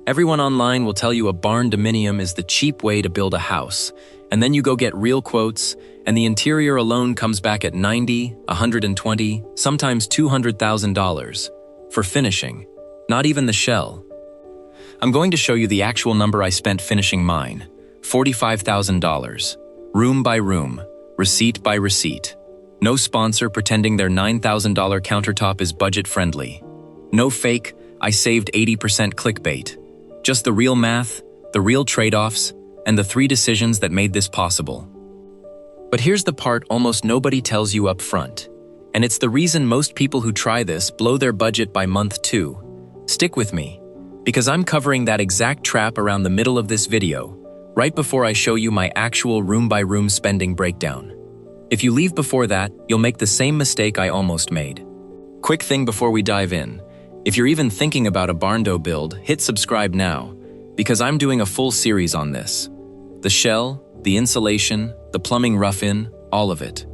Everyone online will tell you a Barndominium is the cheap way to build a house, and then you go get real quotes, and the interior alone comes back at $90, $120, sometimes $200,000 for finishing, not even the shell. I'm going to show you the actual number I spent finishing mine, $45,000, room by room, receipt by receipt. No sponsor pretending their $9,000 countertop is budget-friendly. No fake, I saved 80% clickbait. Just the real math, the real trade-offs, and the 3 decisions that made this possible. But here's the part almost nobody tells you up front, and it's the reason most people who try this blow their budget by month 2. Stick with me, because I'm covering that exact trap around the middle of this video, right before I show you my actual room-by-room spending breakdown. If you leave before that, you'll make the same mistake I almost made. Quick thing before we dive in. If you're even thinking about a Barndo build, hit subscribe now, because I'm doing a full series on this. The shell, the insulation, the plumbing rough-in, all of it.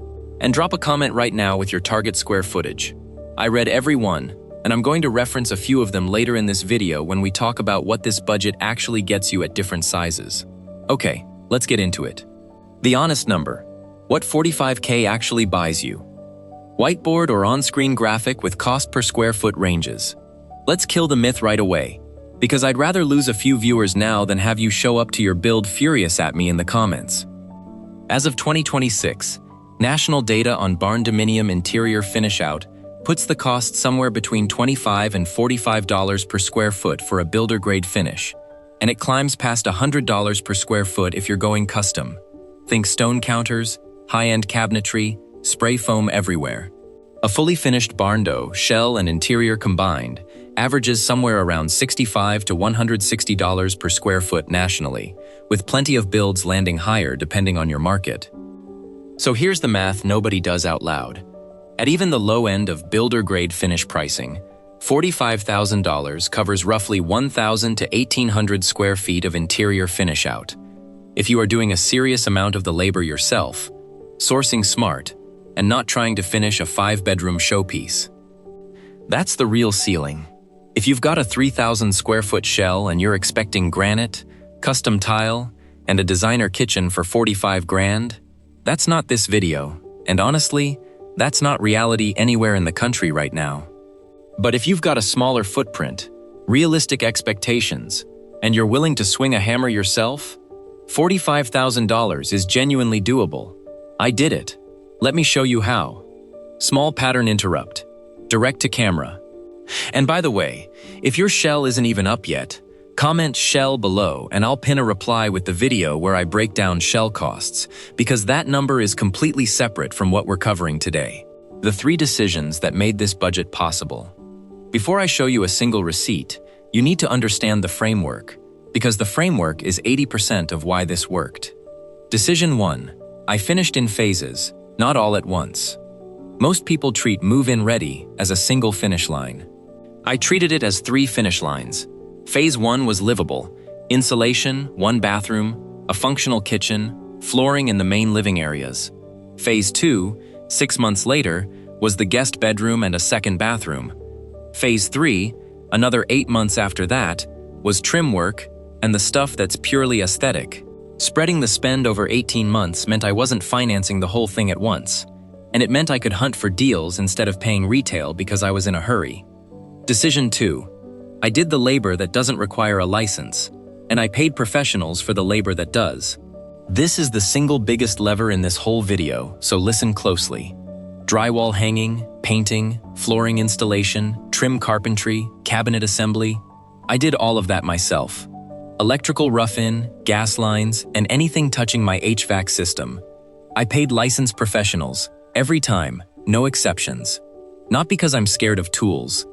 And drop a comment right now with your target square footage. I read every one, and I'm going to reference a few of them later in this video when we talk about what this budget actually gets you at different sizes. Okay, let's get into it. The honest number. What 45K actually buys you? Whiteboard or on-screen graphic with cost per square foot ranges. Let's kill the myth right away, because I'd rather lose a few viewers now than have you show up to your build furious at me in the comments. As of 2026, national data on Barndominium interior finish out puts the cost somewhere between $25 and $45 per square foot for a builder-grade finish, and it climbs past $100 per square foot if you're going custom. Think stone counters, high-end cabinetry, spray foam everywhere. A fully finished Barndo, shell and interior combined, averages somewhere around $65 to $160 per square foot nationally, with plenty of builds landing higher depending on your market. So here's the math nobody does out loud. At even the low end of builder-grade finish pricing, $45,000 covers roughly 1,000 to 1,800 square feet of interior finish out. If you are doing a serious amount of the labor yourself, sourcing smart, and not trying to finish a 5-bedroom showpiece. That's the real ceiling. If you've got a 3,000 square foot shell and you're expecting granite, custom tile, and a designer kitchen for 45 grand, that's not this video, and honestly, that's not reality anywhere in the country right now. But if you've got a smaller footprint, realistic expectations, and you're willing to swing a hammer yourself, $45,000 is genuinely doable. I did it. Let me show you how. Small pattern interrupt. Direct to camera. And by the way, if your shell isn't even up yet, comment shell below and I'll pin a reply with the video where I break down shell costs, because that number is completely separate from what we're covering today. The 3 decisions that made this budget possible. Before I show you a single receipt, you need to understand the framework, because the framework is 80% of why this worked. Decision 1. I finished in phases, not all at once. Most people treat move-in ready as a single finish line. I treated it as 3 finish lines. Phase 1 was livable, insulation, 1 bathroom, a functional kitchen, flooring in the main living areas. Phase 2, 6 months later, was the guest bedroom and a 2nd bathroom. Phase 3, another 8 months after that, was trim work and the stuff that's purely aesthetic. Spreading the spend over 18 months meant I wasn't financing the whole thing at once, and it meant I could hunt for deals instead of paying retail because I was in a hurry. Decision 2. I did the labor that doesn't require a license, and I paid professionals for the labor that does. This is the single biggest lever in this whole video, so listen closely. Drywall hanging, painting, flooring installation, trim carpentry, cabinet assembly. I did all of that myself. Electrical rough-in, gas lines, and anything touching my HVAC system. I paid licensed professionals, every time, no exceptions. Not because I'm scared of tools.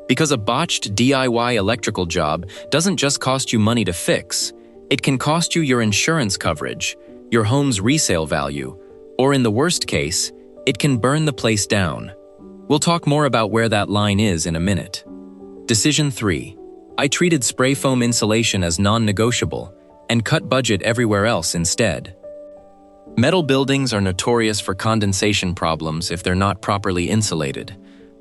Because a botched DIY electrical job doesn't just cost you money to fix, it can cost you your insurance coverage, your home's resale value, or in the worst case, it can burn the place down. We'll talk more about where that line is in a minute. Decision 3. I treated spray foam insulation as non-negotiable and cut budget everywhere else instead. Metal buildings are notorious for condensation problems if they're not properly insulated.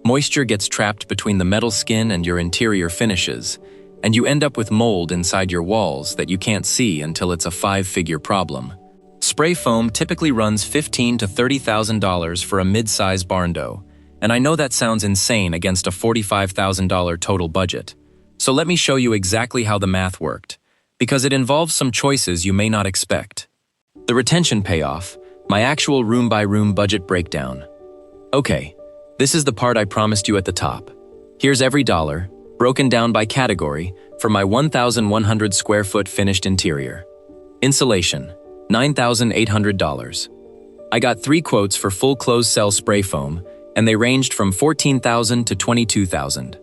Moisture gets trapped between the metal skin and your interior finishes, and you end up with mold inside your walls that you can't see until it's a five-figure problem. Spray foam typically runs $15,000 to $30,000 for a mid-size Barndo, and I know that sounds insane against a $45,000 total budget. So let me show you exactly how the math worked, because it involves some choices you may not expect. The retention payoff, my actual room-by-room budget breakdown. Okay, this is the part I promised you at the top. Here's every dollar, broken down by category, for my 1,100 square foot finished interior. Insulation, $9,800. I got 3 quotes for full closed cell spray foam, and they ranged from $14,000 to $22,000.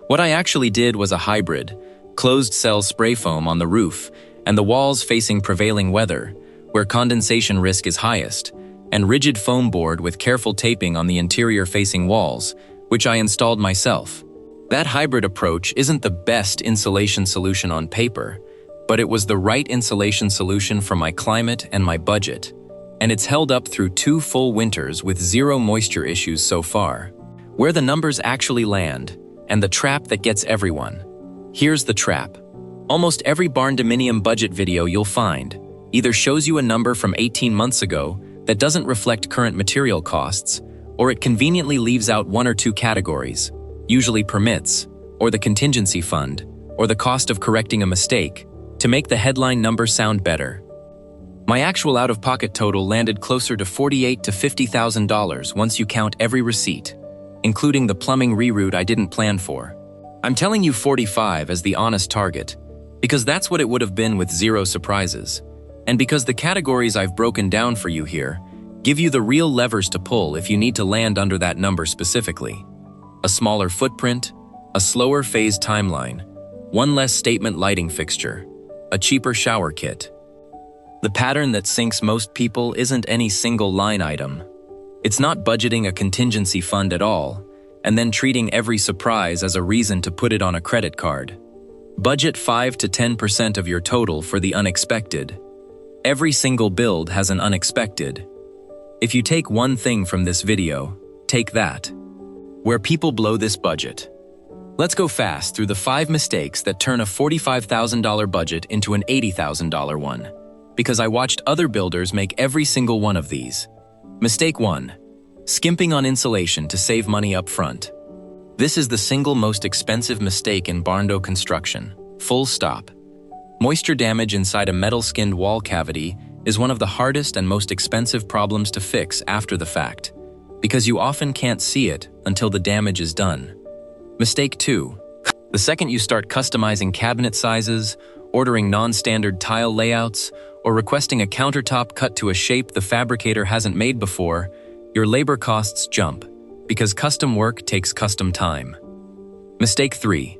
What I actually did was a hybrid, closed cell spray foam on the roof and the walls facing prevailing weather, where condensation risk is highest, and rigid foam board with careful taping on the interior facing walls, which I installed myself. That hybrid approach isn't the best insulation solution on paper, but it was the right insulation solution for my climate and my budget, and it's held up through 2 full winters with 0 moisture issues so far. Where the numbers actually land, and the trap that gets everyone. Here's the trap. Almost every Barndominium budget video you'll find either shows you a number from 18 months ago that doesn't reflect current material costs, or it conveniently leaves out 1 or 2 categories, usually permits, or the contingency fund, or the cost of correcting a mistake, to make the headline number sound better. My actual out-of-pocket total landed closer to $48,000 to $50,000 once you count every receipt, including the plumbing reroute I didn't plan for. I'm telling you 45 as the honest target, because that's what it would have been with 0 surprises, and because the categories I've broken down for you here give you the real levers to pull if you need to land under that number specifically. A smaller footprint, a slower phase timeline, 1 less statement lighting fixture, a cheaper shower kit. The pattern that sinks most people isn't any single line item. It's not budgeting a contingency fund at all, and then treating every surprise as a reason to put it on a credit card. Budget 5 to 10% of your total for the unexpected. Every single build has an unexpected. If you take one thing from this video, take that. Where people blow this budget. Let's go fast through the 5 mistakes that turn a $45,000 budget into an $80,000 one, because I watched other builders make every single one of these. Mistake 1. Skimping on insulation to save money up front. This is the single most expensive mistake in Barndo construction. Full stop. Moisture damage inside a metal-skinned wall cavity is one of the hardest and most expensive problems to fix after the fact, because you often can't see it until the damage is done. Mistake 2. The second you start customizing cabinet sizes, ordering non-standard tile layouts, or requesting a countertop cut to a shape the fabricator hasn't made before, your labor costs jump, because custom work takes custom time. Mistake 3.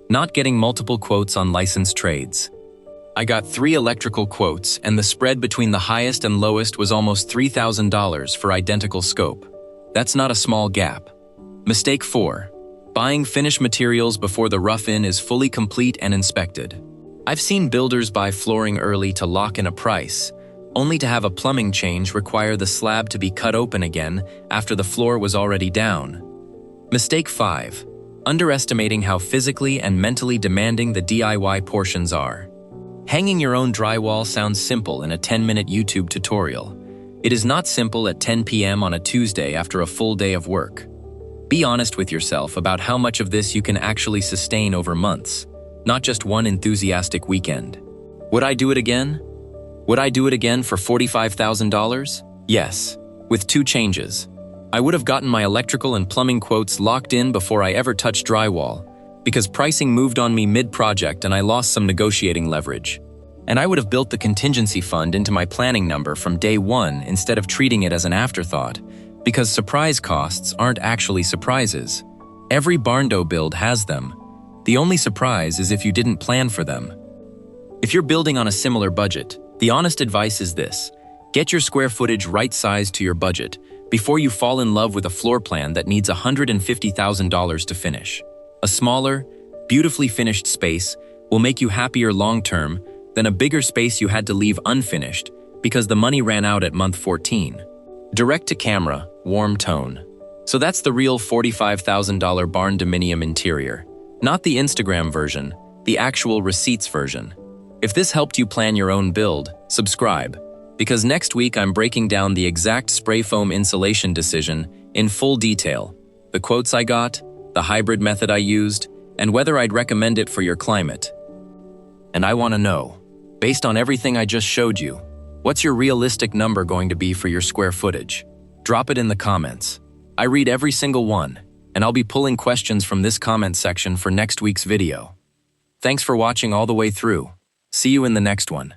Not getting multiple quotes on licensed trades. I got 3 electrical quotes, and the spread between the highest and lowest was almost $3,000 for identical scope. That's not a small gap. Mistake 4. Buying finished materials before the rough-in is fully complete and inspected. I've seen builders buy flooring early to lock in a price, only to have a plumbing change require the slab to be cut open again after the floor was already down. Mistake 5. Underestimating how physically and mentally demanding the DIY portions are. Hanging your own drywall sounds simple in a 10-minute YouTube tutorial. It is not simple at 10 p.m. on a Tuesday after a full day of work. Be honest with yourself about how much of this you can actually sustain over months, not just one enthusiastic weekend. Would I do it again? Would I do it again for $45,000? Yes, with 2 changes. I would have gotten my electrical and plumbing quotes locked in before I ever touched drywall, because pricing moved on me mid-project and I lost some negotiating leverage. And I would have built the contingency fund into my planning number from day 1 instead of treating it as an afterthought, because surprise costs aren't actually surprises. Every Barndo build has them. The only surprise is if you didn't plan for them. If you're building on a similar budget, the honest advice is this: get your square footage right-sized to your budget before you fall in love with a floor plan that needs $150,000 to finish. A smaller, beautifully finished space will make you happier long-term than a bigger space you had to leave unfinished because the money ran out at month 14. Direct-to-camera, warm tone. So that's the real $45,000 Barndominium interior. Not the Instagram version, the actual receipts version. If this helped you plan your own build, subscribe, because next week I'm breaking down the exact spray foam insulation decision in full detail, the quotes I got, the hybrid method I used, and whether I'd recommend it for your climate. And I want to know, based on everything I just showed you, what's your realistic number going to be for your square footage? Drop it in the comments. I read every single one, and I'll be pulling questions from this comment section for next week's video. Thanks for watching all the way through. See you in the next one.